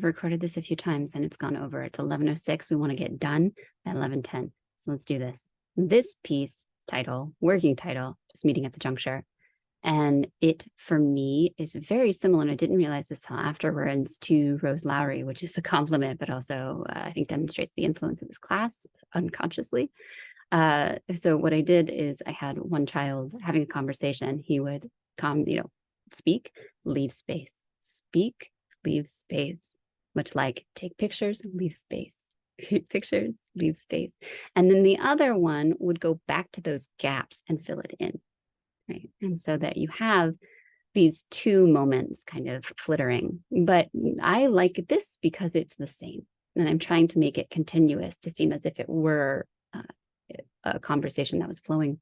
I've recorded this a few times and it's gone over. It's 11:06. We want to get done at 11:10. So let's do this. This piece title, working title, is Meeting at the Juncture. And it, for me, is very similar, and I didn't realize this till afterwards, to Rose Lowry, which is a compliment, but also I think demonstrates the influence of this class unconsciously. So what I did is I had one child having a conversation. He would speak, leave space, speak, leave space, much like take pictures, leave space, take pictures, leave space. And then the other one would go back to those gaps and fill it in. Right. And so that you have these two moments kind of flittering, but I like this because it's the same. And I'm trying to make it continuous to seem as if it were a conversation that was flowing.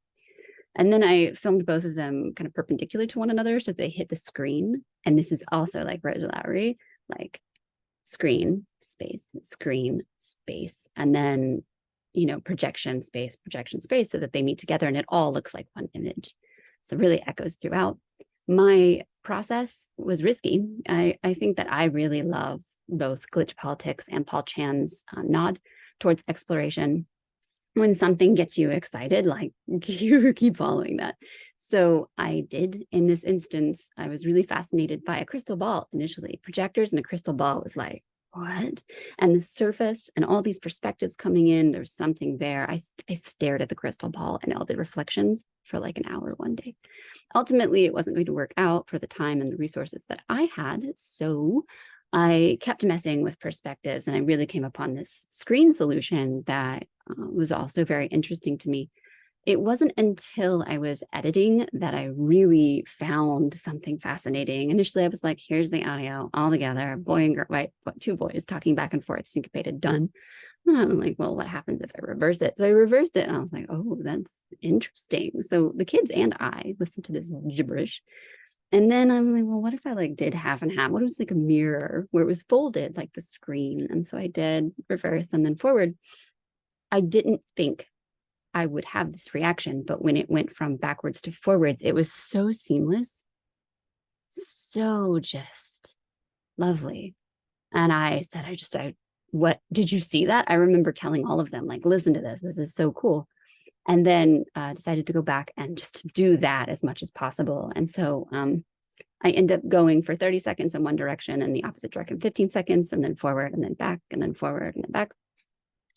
And then I filmed both of them kind of perpendicular to one another so they hit the screen. And this is also like Rose Lowry, like screen, space, and then, projection, space, so that they meet together and it all looks like one image. So it really echoes throughout. My process was risky. I think that I really love both Glitch Politics and Paul Chan's nod towards exploration. When something gets you excited, like you keep following that. So I did. In this instance, I was really fascinated by a crystal ball initially. Projectors and a crystal ball was like, what? And the surface and all these perspectives coming in, there's something there. I stared at the crystal ball and all the reflections for like an hour one day. Ultimately, it wasn't going to work out for the time and the resources that I had. So I kept messing with perspectives and I really came upon this screen solution that was also very interesting to me. It wasn't until I was editing that I really found something fascinating. Initially, I was like, here's the audio all together, boy and girl, right? Two boys talking back and forth, syncopated, done. And I'm like, well, what happens if I reverse it? So I reversed it and I was like, oh, that's interesting. So the kids and I listened to this gibberish. And then I was like, well, what if I did half and half? What if it was like a mirror where it was folded like the screen? And so I did reverse and then forward. I didn't think I would have this reaction, but when it went from backwards to forwards, it was so seamless, so just lovely. And I said, what, did you see that? I remember telling all of them, like, listen to this. This is so cool. And then decided to go back and just do that as much as possible. And so I end up going for 30 seconds in one direction and the opposite direction, 15 seconds, and then forward and then back and then forward and then back,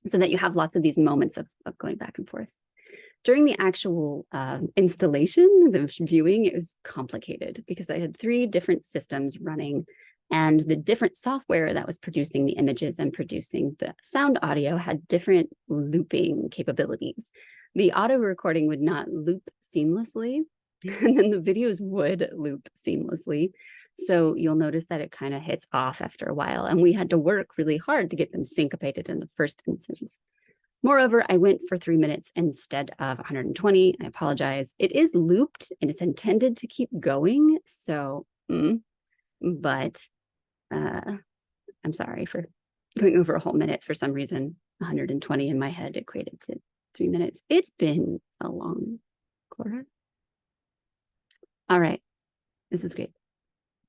so that you have lots of these moments of going back and forth. During the actual installation, the viewing, it was complicated because I had 3 different systems running and the different software that was producing the images and producing the sound audio had different looping capabilities. The auto recording would not loop seamlessly, and then the videos would loop seamlessly. So you'll notice that it kind of hits off after a while, and we had to work really hard to get them syncopated in the first instance. Moreover, I went for 3 minutes instead of 120. I apologize. It is looped and it's intended to keep going. So, but I'm sorry for going over a whole minute. For some reason, 120 in my head equated to 3 minutes. It's been a long quarter. All right. This was great.